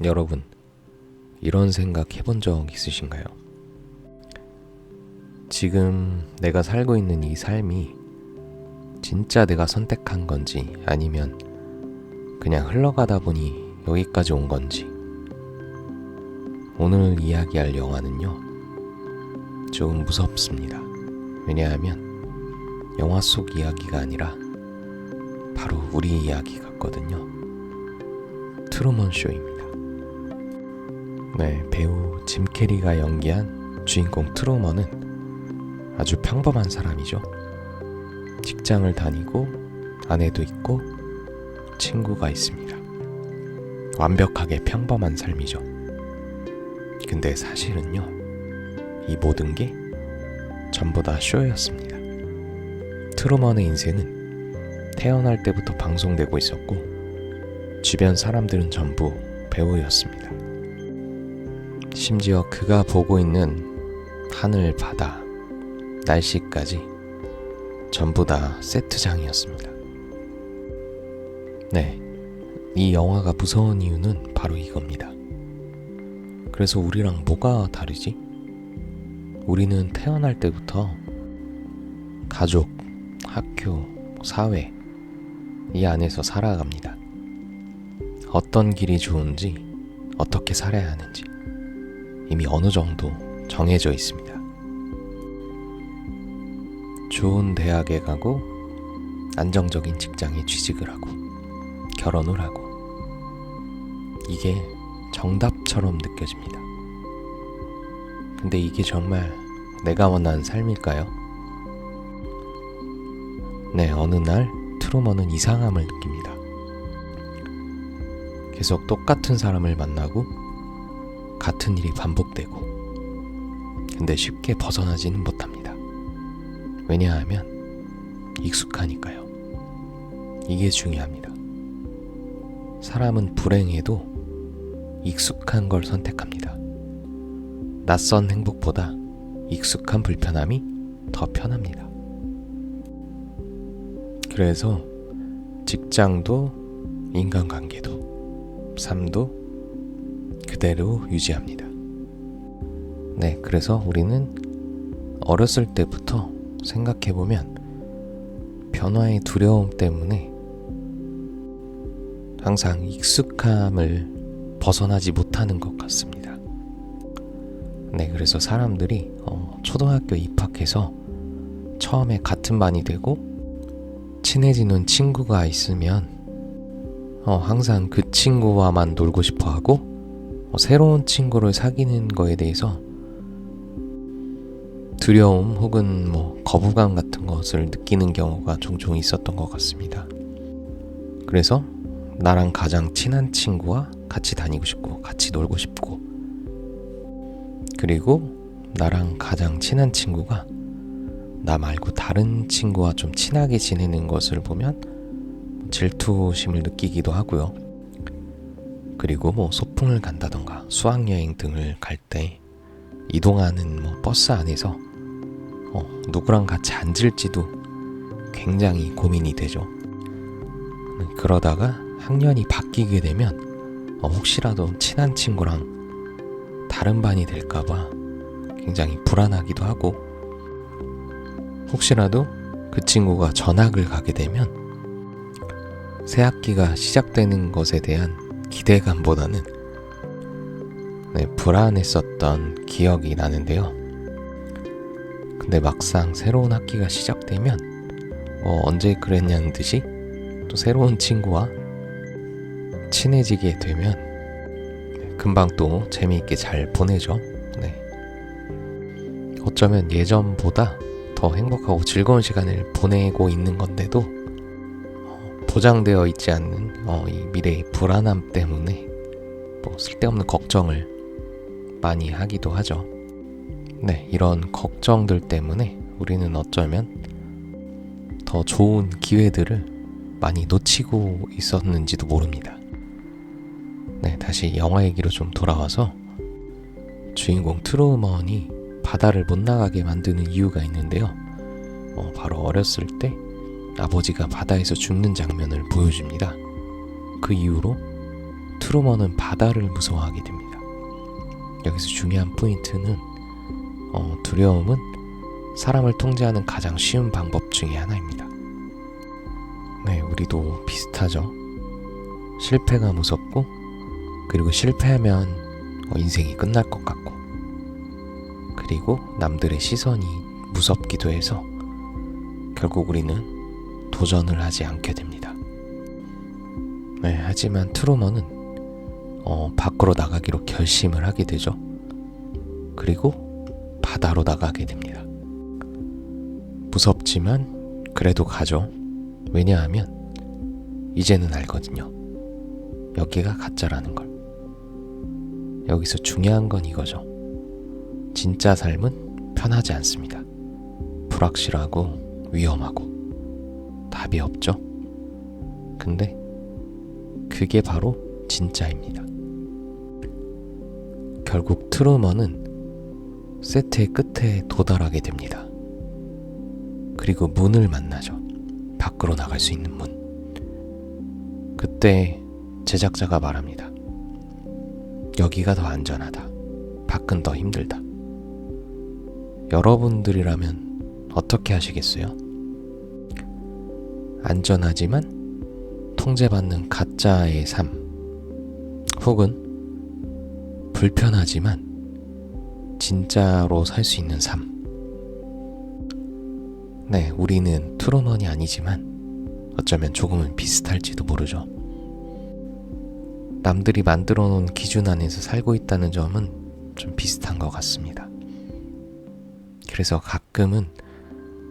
여러분, 이런 생각 해본 적 있으신가요? 지금 내가 살고 있는 이 삶이 진짜 내가 선택한 건지 아니면 그냥 흘러가다 보니 여기까지 온 건지. 오늘 이야기할 영화는요, 좀 무섭습니다. 왜냐하면 영화 속 이야기가 아니라 바로 우리 이야기 같거든요. 트루먼 쇼입니다. 네, 배우 짐 캐리가 연기한 주인공 트루먼은 아주 평범한 사람이죠. 직장을 다니고 아내도 있고 친구가 있습니다. 완벽하게 평범한 삶이죠. 근데 사실은요, 이 모든 게 전부 다 쇼였습니다. 트루먼의 인생은 태어날 때부터 방송되고 있었고 주변 사람들은 전부 배우였습니다. 심지어 그가 보고 있는 하늘, 바다, 날씨까지 전부 다 세트장이었습니다. 네, 이 영화가 무서운 이유는 바로 이겁니다. 그래서 우리랑 뭐가 다르지? 우리는 태어날 때부터 가족, 학교, 사회 이 안에서 살아갑니다. 어떤 길이 좋은지, 어떻게 살아야 하는지 이미 어느 정도 정해져 있습니다. 좋은 대학에 가고 안정적인 직장에 취직을 하고 결혼을 하고, 이게 정답처럼 느껴집니다. 근데 이게 정말 내가 원하는 삶일까요? 네, 어느 날 트루먼은 이상함을 느낍니다. 계속 똑같은 사람을 만나고 같은 일이 반복되고, 근데 쉽게 벗어나지는 못합니다. 왜냐하면 익숙하니까요. 이게 중요합니다. 사람은 불행해도 익숙한 걸 선택합니다. 낯선 행복보다 익숙한 불편함이 더 편합니다. 그래서 직장도 인간관계도 삶도 그대로 유지합니다. 네, 그래서 우리는 어렸을 때부터 생각해보면 변화의 두려움 때문에 항상 익숙함을 벗어나지 못하는 것 같습니다. 네, 그래서 사람들이 초등학교 입학해서 처음에 같은 반이 되고 친해지는 친구가 있으면 항상 그 친구와만 놀고 싶어 하고 새로운 친구를 사귀는 거에 대해서 두려움 혹은 거부감 같은 것을 느끼는 경우가 종종 있었던 것 같습니다. 그래서 나랑 가장 친한 친구와 같이 다니고 싶고 같이 놀고 싶고, 그리고 나랑 가장 친한 친구가 나 말고 다른 친구와 좀 친하게 지내는 것을 보면 질투심을 느끼기도 하고요. 그리고 소풍을 간다던가 수학여행 등을 갈 때 이동하는 버스 안에서 누구랑 같이 앉을지도 굉장히 고민이 되죠. 그러다가 학년이 바뀌게 되면 혹시라도 친한 친구랑 다른 반이 될까봐 굉장히 불안하기도 하고, 혹시라도 그 친구가 전학을 가게 되면 새 학기가 시작되는 것에 대한 기대감보다는 불안했었던 기억이 나는데요. 근데 막상 새로운 학기가 시작되면 언제 그랬냐는 듯이 또 새로운 친구와 친해지게 되면 금방 또 재미있게 잘 보내죠. 네. 어쩌면 예전보다 더 행복하고 즐거운 시간을 보내고 있는 건데도 보장되어 있지 않는 이 미래의 불안함 때문에 쓸데없는 걱정을 많이 하기도 하죠. 네, 이런 걱정들 때문에 우리는 어쩌면 더 좋은 기회들을 많이 놓치고 있었는지도 모릅니다. 네, 다시 영화 얘기로 좀 돌아와서 주인공 트루먼이 바다를 못 나가게 만드는 이유가 있는데요. 바로 어렸을 때 아버지가 바다에서 죽는 장면을 보여줍니다. 그 이후로 트루먼은 바다를 무서워하게 됩니다. 여기서 중요한 포인트는 두려움은 사람을 통제하는 가장 쉬운 방법 중에 하나입니다. 네, 우리도 비슷하죠. 실패가 무섭고, 그리고 실패하면 인생이 끝날 것 같고, 그리고 남들의 시선이 무섭기도 해서 결국 우리는 도전을 하지 않게 됩니다. 네, 하지만 트루먼은 밖으로 나가기로 결심을 하게 되죠. 그리고 바다로 나가게 됩니다. 무섭지만 그래도 가죠. 왜냐하면 이제는 알거든요. 여기가 가짜라는 걸. 여기서 중요한 건 이거죠. 진짜 삶은 편하지 않습니다. 불확실하고 위험하고 답이 없죠. 근데 그게 바로 진짜입니다. 결국 트루먼은 세트의 끝에 도달하게 됩니다. 그리고 문을 만나죠. 밖으로 나갈 수 있는 문. 그때 제작자가 말합니다. 여기가 더 안전하다. 밖은 더 힘들다. 여러분들이라면 어떻게 하시겠어요? 안전하지만 통제받는 가짜의 삶, 혹은 불편하지만 진짜로 살 수 있는 삶. 네, 우리는 트루먼이 아니지만 어쩌면 조금은 비슷할지도 모르죠. 남들이 만들어 놓은 기준 안에서 살고 있다는 점은 좀 비슷한 것 같습니다. 그래서 가끔은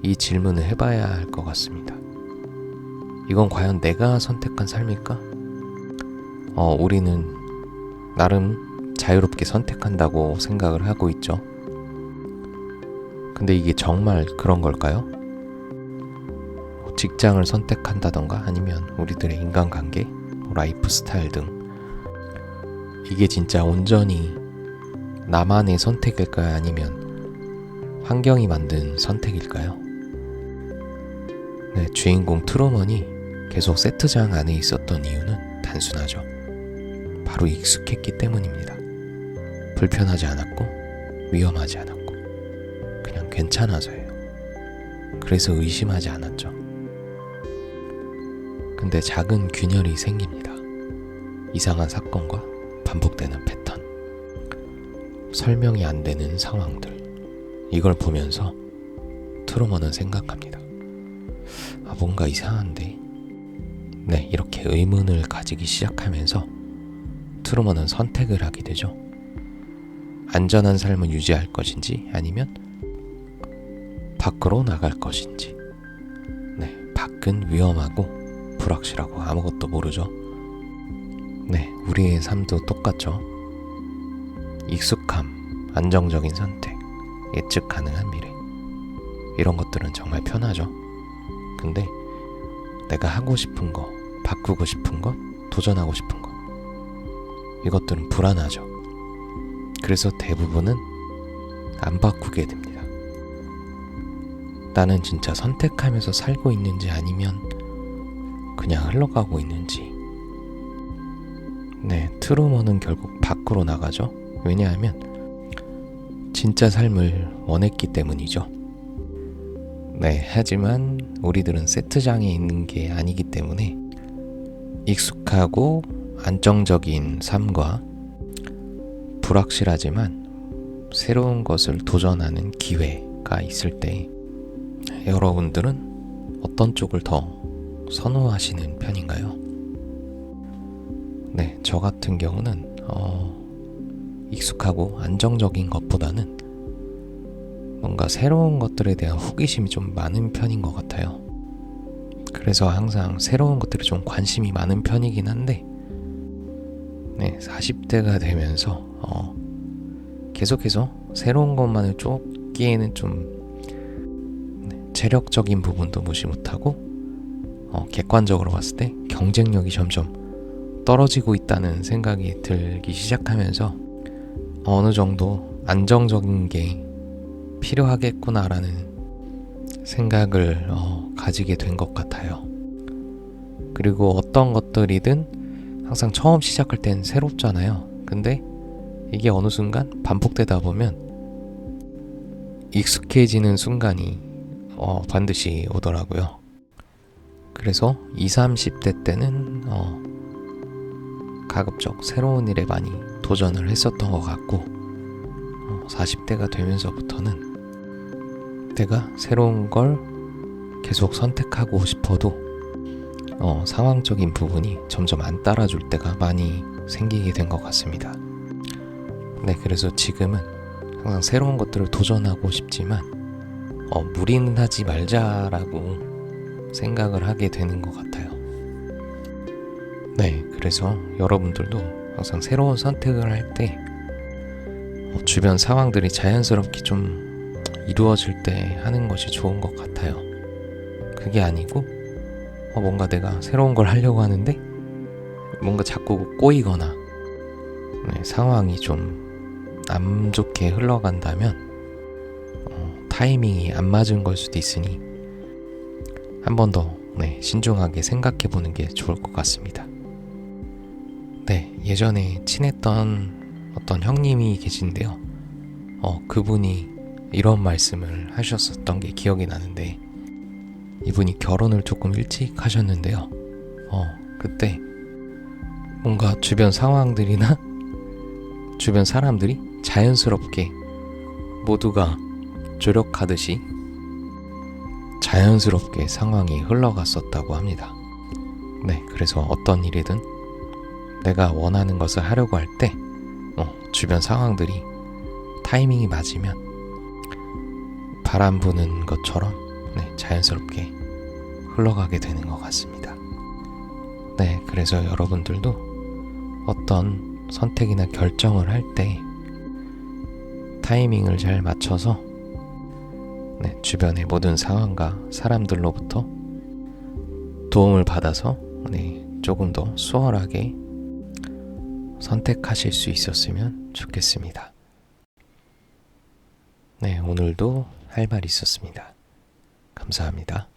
이 질문을 해봐야 할 것 같습니다. 이건 과연 내가 선택한 삶일까? 우리는 나름 자유롭게 선택한다고 생각을 하고 있죠. 근데 이게 정말 그런 걸까요? 직장을 선택한다던가 아니면 우리들의 인간관계, 라이프 스타일 등 이게 진짜 온전히 나만의 선택일까요? 아니면 환경이 만든 선택일까요? 네, 주인공 트루먼이 계속 세트장 안에 있었던 이유는 단순하죠. 바로 익숙했기 때문입니다. 불편하지 않았고 위험하지 않았고 그냥 괜찮아서예요. 그래서 의심하지 않았죠. 근데 작은 균열이 생깁니다. 이상한 사건과 반복되는 패턴, 설명이 안 되는 상황들. 이걸 보면서 트루먼은 생각합니다. 뭔가 이상한데? 네, 이렇게 의문을 가지기 시작하면서 트루먼은 선택을 하게 되죠. 안전한 삶을 유지할 것인지 아니면 밖으로 나갈 것인지. 네, 밖은 위험하고 불확실하고 아무것도 모르죠. 네, 우리의 삶도 똑같죠. 익숙함, 안정적인 선택, 예측 가능한 미래. 이런 것들은 정말 편하죠. 근데 내가 하고 싶은 거, 바꾸고 싶은 것, 도전하고 싶은 것, 이것들은 불안하죠. 그래서 대부분은 안 바꾸게 됩니다. 나는 진짜 선택하면서 살고 있는지 아니면 그냥 흘러가고 있는지. 네, 트루먼은 결국 밖으로 나가죠. 왜냐하면 진짜 삶을 원했기 때문이죠. 네, 하지만 우리들은 세트장에 있는 게 아니기 때문에 익숙하고 안정적인 삶과 불확실하지만 새로운 것을 도전하는 기회가 있을 때 여러분들은 어떤 쪽을 더 선호하시는 편인가요? 네, 저 같은 경우는 익숙하고 안정적인 것보다는 뭔가 새로운 것들에 대한 호기심이 좀 많은 편인 것 같아요. 그래서 항상 새로운 것들에 좀 관심이 많은 편이긴 한데, 네, 40대가 되면서 계속해서 새로운 것만을 쫓기에는 좀 체력적인 부분도 무시 못하고 객관적으로 봤을 때 경쟁력이 점점 떨어지고 있다는 생각이 들기 시작하면서 어느 정도 안정적인 게 필요하겠구나라는 생각을 가지게 된 것 같아요. 그리고 어떤 것들이든 항상 처음 시작할 땐 새롭잖아요. 근데 이게 어느 순간 반복되다 보면 익숙해지는 순간이 반드시 오더라고요. 그래서 20, 30대 때는 가급적 새로운 일에 많이 도전을 했었던 것 같고 40대가 되면서부터는 내가 새로운 걸 계속 선택하고 싶어도 상황적인 부분이 점점 안 따라줄 때가 많이 생기게 된 것 같습니다. 네, 그래서 지금은 항상 새로운 것들을 도전하고 싶지만 무리는 하지 말자라고 생각을 하게 되는 것 같아요. 네, 그래서 여러분들도 항상 새로운 선택을 할 때 주변 상황들이 자연스럽게 좀 이루어질 때 하는 것이 좋은 것 같아요. 그게 아니고 뭔가 내가 새로운 걸 하려고 하는데 뭔가 자꾸 꼬이거나 상황이 좀 안 좋게 흘러간다면 타이밍이 안 맞은 걸 수도 있으니 한 번 더 신중하게 생각해 보는 게 좋을 것 같습니다. 네, 예전에 친했던 어떤 형님이 계신데요. 그분이 이런 말씀을 하셨었던 게 기억이 나는데 이분이 결혼을 조금 일찍 하셨는데요. 그때 뭔가 주변 상황들이나 주변 사람들이 자연스럽게 모두가 조력하듯이 자연스럽게 상황이 흘러갔었다고 합니다. 네, 그래서 어떤 일이든 내가 원하는 것을 하려고 할 때 주변 상황들이 타이밍이 맞으면 바람 부는 것처럼 자연스럽게 흘러가게 되는 것 같습니다. 네, 그래서 여러분들도 어떤 선택이나 결정을 할 때 타이밍을 잘 맞춰서 주변의 모든 상황과 사람들로부터 도움을 받아서 조금 더 수월하게 선택하실 수 있었으면 좋겠습니다. 네, 오늘도 할 말이 있었습니다. 감사합니다.